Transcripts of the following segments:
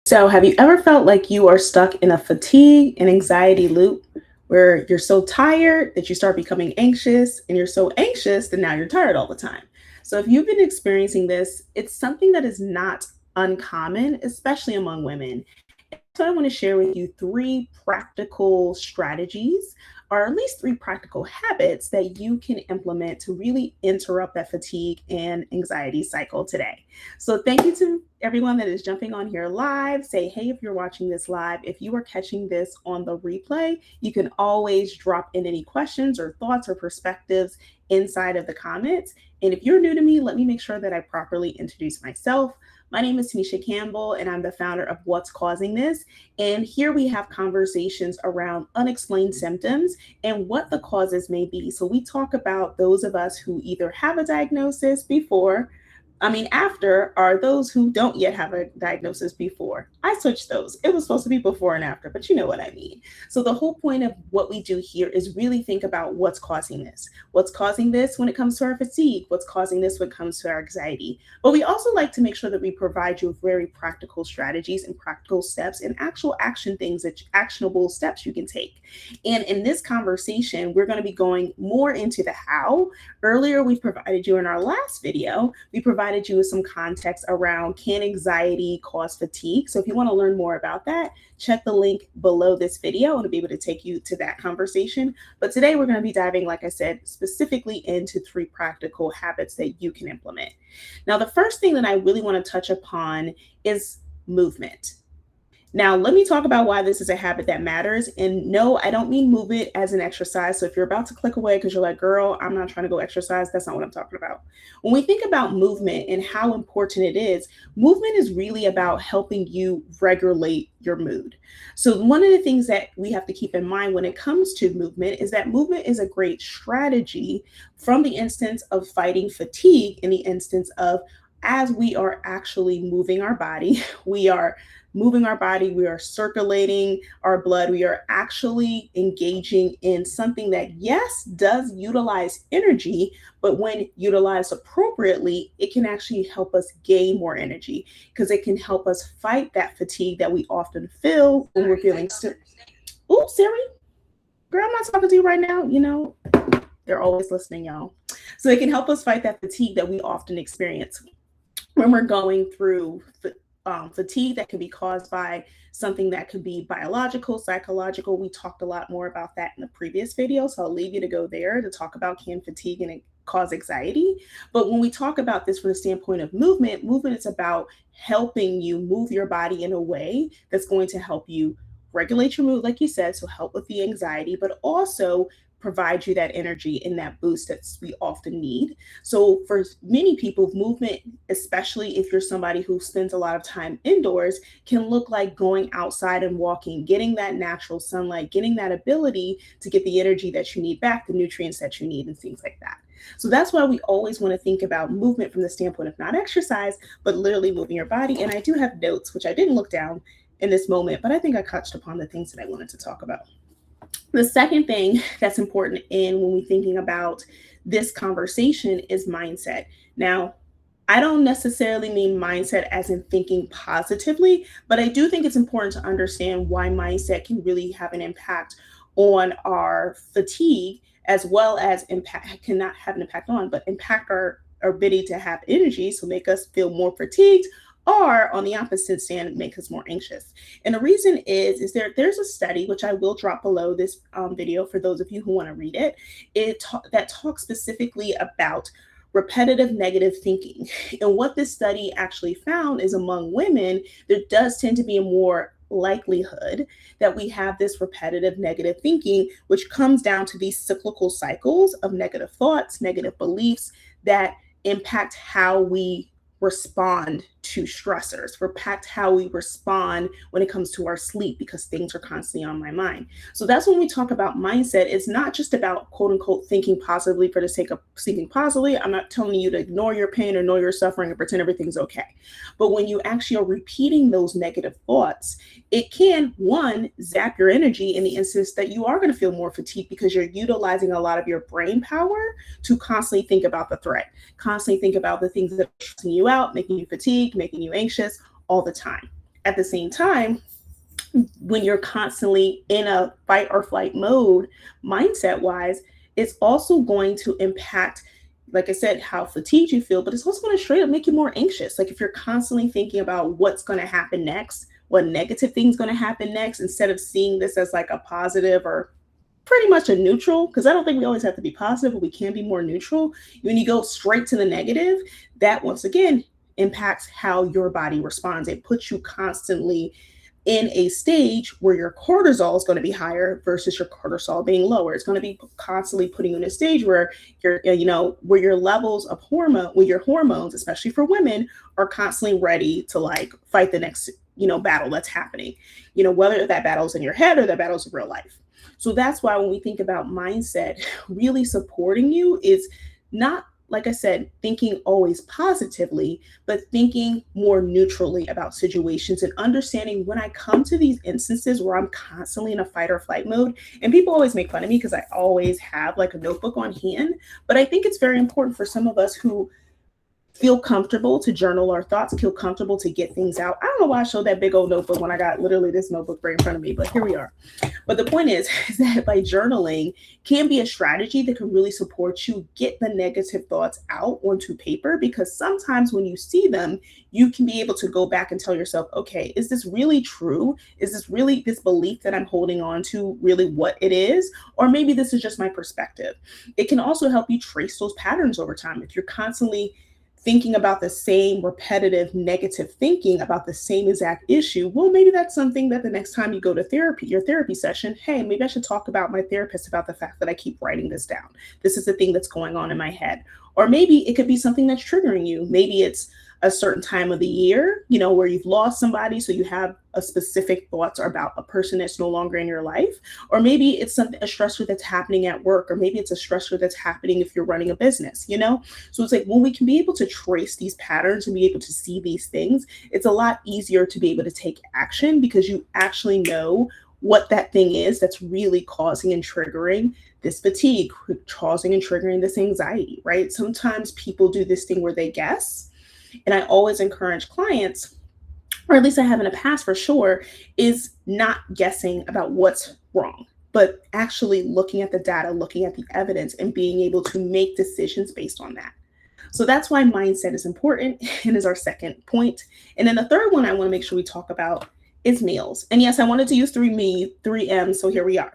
So, have you ever felt like you are stuck in a fatigue and anxiety loop where you're so tired that you start becoming anxious and you're so anxious that now you're tired all the time? So, if you've been experiencing this, it's something that is not uncommon, especially among women. So I want to share with you three practical strategies, or at least three practical habits that you can implement to really interrupt that fatigue and anxiety cycle today. So thank you to everyone that is jumping on here live. Say hey if you're watching this live. If you are catching this on the replay, you can always drop in any questions or thoughts or perspectives inside of the comments. And if you're new to me, let me make sure that I properly introduce myself. My name is Tomesha Campbell, and I'm the founder of What's Causing This. And here we have conversations around unexplained symptoms and what the causes may be. So we talk about those of us who either have a diagnosis after, are those who don't yet have a diagnosis before. I switched those. It was supposed to be before and after, but you know what I mean. So the whole point of what we do here is really think about what's causing this. What's causing this when it comes to our fatigue? What's causing this when it comes to our anxiety? But we also like to make sure that we provide you with very practical strategies and practical steps and actual actionable steps you can take. And in this conversation, we're going to be going more into the how. Earlier, we provided you in our last video, we provided you with some context around can anxiety cause fatigue. So if you want to learn more about that, check the link below this video and it'll be able to take you to that conversation. But today we're going to be diving, like I said, specifically into three practical habits that you can implement. Now, the first thing that I really want to touch upon is movement. Now, let me talk about why this is a habit that matters. And no, I don't mean movement as an exercise. So if you're about to click away because you're like, girl, I'm not trying to go exercise, that's not what I'm talking about. When we think about movement and how important it is, movement is really about helping you regulate your mood. So one of the things that we have to keep in mind when it comes to movement is that movement is a great strategy from the instance of fighting fatigue, in the instance of as we are actually moving our body, we are moving our body, we are circulating our blood, we are actually engaging in something that, yes, does utilize energy, but when utilized appropriately, it can actually help us gain more energy because it can help us fight that fatigue that we often feel when we're feeling sick. Oh, Siri, girl, I'm not talking to you right now. You know, they're always listening, y'all. So it can help us fight that fatigue that we often experience when we're going through fatigue that can be caused by something that could be biological, psychological. We talked a lot more about that in the previous video, so I'll leave you to go there to talk about can fatigue and cause anxiety. But when we talk about this from the standpoint of movement, movement is about helping you move your body in a way that's going to help you regulate your mood, like you said, so help with the anxiety, but also provide you that energy and that boost that we often need. So for many people, movement, especially if you're somebody who spends a lot of time indoors, can look like going outside and walking, getting that natural sunlight, getting that ability to get the energy that you need back, the nutrients that you need, and things like that. So that's why we always want to think about movement from the standpoint of not exercise, but literally moving your body. And I do have notes, which I didn't look down in this moment, but I think I touched upon the things that I wanted to talk about. The second thing that's important in when we're thinking about this conversation is mindset. Now, I don't necessarily mean mindset as in thinking positively, but I do think it's important to understand why mindset can really have an impact on our fatigue, as well as cannot have an impact on, but impact our ability to have energy, so make us feel more fatigued, or on the opposite stand, make us more anxious. And the reason is there's a study, which I will drop below this video for those of you who want to read it, that talks specifically about repetitive negative thinking. And what this study actually found is among women, there does tend to be a more likelihood that we have this repetitive negative thinking, which comes down to these cyclical cycles of negative thoughts, negative beliefs that impact how we respond to stressors, impact how we respond when it comes to our sleep, because things are constantly on my mind. So that's when we talk about mindset. It's not just about quote unquote thinking positively for the sake of thinking positively. I'm not telling you to ignore your pain or ignore your suffering and pretend everything's okay. But when you actually are repeating those negative thoughts, it can, one, zap your energy in the instance that you are going to feel more fatigued because you're utilizing a lot of your brain power to constantly think about the threat, constantly think about the things that are stressing you out, making you fatigued, making you anxious all the time. At the same time, when you're constantly in a fight or flight mode, mindset wise, it's also going to impact, like I said, how fatigued you feel, but it's also going to straight up make you more anxious. Like if you're constantly thinking about what's going to happen next, what negative thing's going to happen next, instead of seeing this as like a positive or pretty much a neutral, because I don't think we always have to be positive, but we can be more neutral. When you go straight to the negative, that once again impacts how your body responds. It puts you constantly in a stage where your cortisol is going to be higher versus your cortisol being lower. It's going to be constantly putting you in a stage where where your levels of hormone, where your hormones, especially for women, are constantly ready to like fight the next, battle that's happening, whether that battle's in your head or that battle's in real life. So that's why when we think about mindset, really supporting you is not, like I said, thinking always positively, but thinking more neutrally about situations and understanding when I come to these instances where I'm constantly in a fight or flight mode. And people always make fun of me because I always have like a notebook on hand. But I think it's very important for some of us who feel comfortable to journal our thoughts, feel comfortable to get things out. I don't know why I showed that big old notebook when I got literally this notebook right in front of me, but here we are. But the point is that by journaling can be a strategy that can really support you get the negative thoughts out onto paper, because sometimes when you see them, you can be able to go back and tell yourself, okay, is this really true? Is this really this belief that I'm holding on to really what it is? Or maybe this is just my perspective. It can also help you trace those patterns over time. If you're constantly thinking about the same repetitive negative thinking about the same exact issue, well, maybe that's something that the next time you go to therapy, your therapy session, hey, maybe I should talk about my therapist about the fact that I keep writing this down. This is the thing that's going on in my head. Or maybe it could be something that's triggering you. Maybe it's a certain time of the year, where you've lost somebody, so you have a specific thoughts about a person that's no longer in your life. Or maybe it's a stressor that's happening at work, or maybe it's a stressor that's happening if you're running a business, So it's like when we can be able to trace these patterns and be able to see these things, it's a lot easier to be able to take action because you actually know what that thing is that's really causing and triggering this fatigue, causing and triggering this anxiety, right? Sometimes people do this thing where they guess. And I always encourage clients, or at least I have in the past for sure, is not guessing about what's wrong, but actually looking at the data, looking at the evidence, and being able to make decisions based on that. So that's why mindset is important and is our second point. And then the third one I want to make sure we talk about is meals. And yes, I wanted to use three M's, so here we are.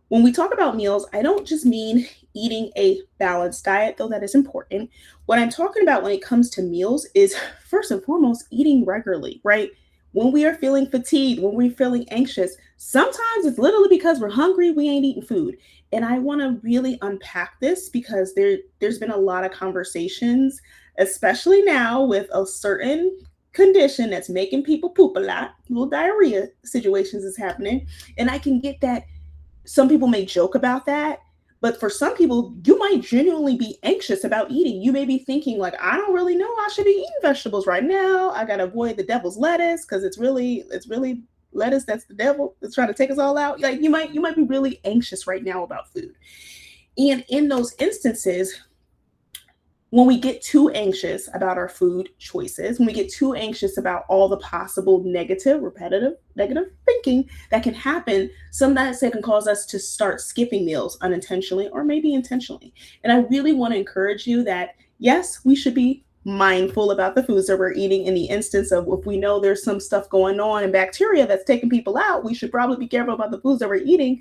When we talk about meals, I don't just mean eating a balanced diet, though that is important. What I'm talking about when it comes to meals is first and foremost eating regularly, right? When we are feeling fatigued, when we're feeling anxious, sometimes it's literally because we're hungry, we ain't eating food. And I want to really unpack this because there's been a lot of conversations, especially now with a certain condition that's making people poop a lot, little diarrhea situations is happening. And I can get that some people may joke about that, but for some people, you might genuinely be anxious about eating. You may be thinking like, I don't really know I should be eating vegetables right now. I got to avoid the devil's lettuce because it's really lettuce that's the devil that's trying to take us all out. Like you might be really anxious right now about food. And in those instances, when we get too anxious about our food choices, when we get too anxious about all the possible repetitive negative thinking that can happen, sometimes it can cause us to start skipping meals unintentionally or maybe intentionally. And I really want to encourage you that, yes, we should be mindful about the foods that we're eating in the instance of if we know there's some stuff going on and bacteria that's taking people out, we should probably be careful about the foods that we're eating.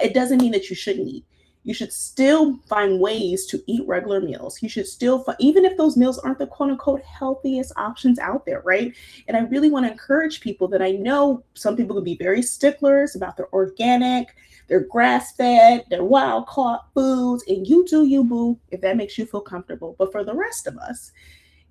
It doesn't mean that you shouldn't eat. You should still find ways to eat regular meals. You should still, even if those meals aren't the quote unquote healthiest options out there, right? And I really want to encourage people that I know some people can be very sticklers about their organic, their grass-fed, their wild-caught foods, and you do you, boo, if that makes you feel comfortable. But for the rest of us,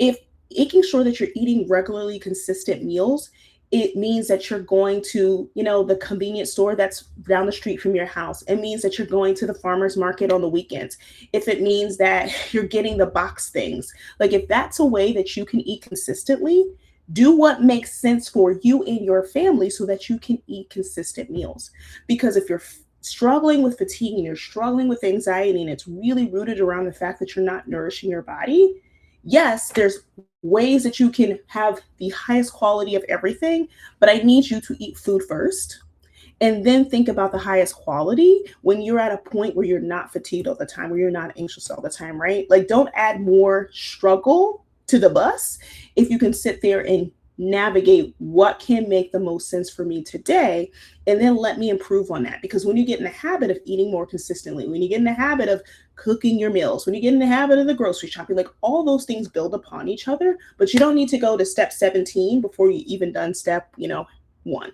if making sure that you're eating regularly consistent meals, it means that you're going to, the convenience store that's down the street from your house. It means that you're going to the farmer's market on the weekends. If it means that you're getting the box things, like if that's a way that you can eat consistently, do what makes sense for you and your family so that you can eat consistent meals. Because if you're struggling with fatigue and you're struggling with anxiety and it's really rooted around the fact that you're not nourishing your body, Yes, there's ways that you can have the highest quality of everything, but I need you to eat food first and then think about the highest quality when you're at a point where you're not fatigued all the time, where you're not anxious all the time, right? Like, don't add more struggle to the bus if you can sit there and navigate what can make the most sense for me today, and then let me improve on that. Because when you get in the habit of eating more consistently, when you get in the habit of cooking your meals, when you get in the habit of the grocery shopping, like, all those things build upon each other, but you don't need to go to step 17 before you even done step, 1.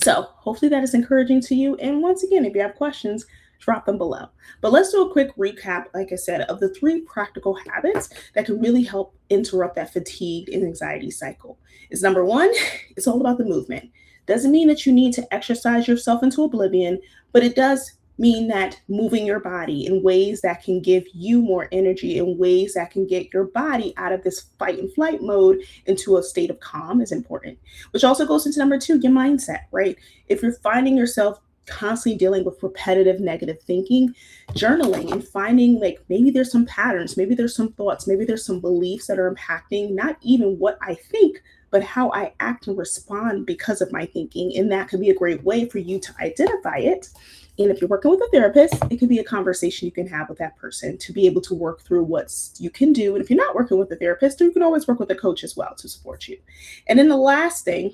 So hopefully that is encouraging to you. And once again, if you have questions, drop them below. But let's do a quick recap, like I said, of the 3 practical habits that can really help interrupt that fatigue and anxiety cycle. Is number 1, it's all about the movement. Doesn't mean that you need to exercise yourself into oblivion, but it does mean that moving your body in ways that can give you more energy, in ways that can get your body out of this fight and flight mode into a state of calm is important. Which also goes into number 2, your mindset, right? If you're finding yourself constantly dealing with repetitive negative thinking, journaling and finding, like, maybe there's some patterns, maybe there's some thoughts, maybe there's some beliefs that are impacting not even what I think, but how I act and respond because of my thinking. And that could be a great way for you to identify it. And if you're working with a therapist, it could be a conversation you can have with that person to be able to work through what you can do. And if you're not working with a therapist, you can always work with a coach as well to support you. And then the last thing,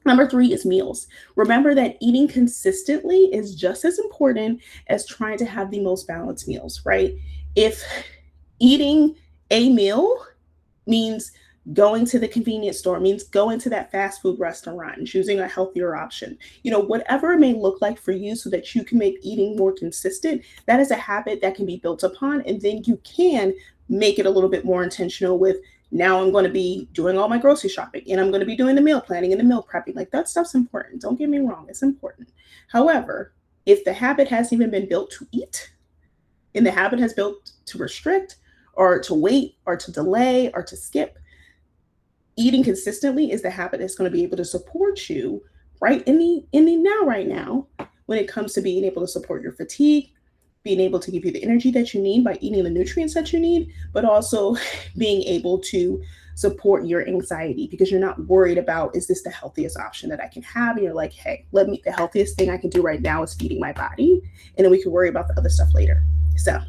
number 3, is meals. Remember that eating consistently is just as important as trying to have the most balanced meals, right? If eating a meal means going to the convenience store, means going to that fast food restaurant and choosing a healthier option, whatever it may look like for you so that you can make eating more consistent, that is a habit that can be built upon. And then you can make it a little bit more intentional with, now I'm going to be doing all my grocery shopping and I'm going to be doing the meal planning and the meal prepping. Like, that stuff's important. Don't get me wrong. It's important. However, if the habit hasn't even been built to eat and the habit has built to restrict or to wait or to delay or to skip, eating consistently is the habit that's going to be able to support you right in the right now, when it comes to being able to support your fatigue, being able to give you the energy that you need by eating the nutrients that you need, but also being able to support your anxiety because you're not worried about, is this the healthiest option that I can have? And you're like, hey, the healthiest thing I can do right now is feeding my body. And then we can worry about the other stuff later. So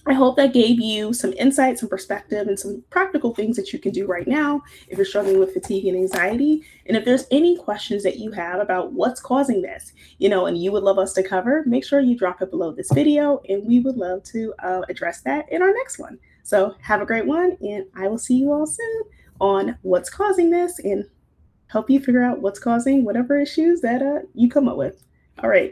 I hope that gave you some insight, some perspective, and some practical things that you can do right now if you're struggling with fatigue and anxiety. And if there's any questions that you have about what's causing this, and you would love us to cover, make sure you drop it below this video, and we would love to address that in our next one. So have a great one, and I will see you all soon on what's causing this and help you figure out what's causing whatever issues that you come up with. All right.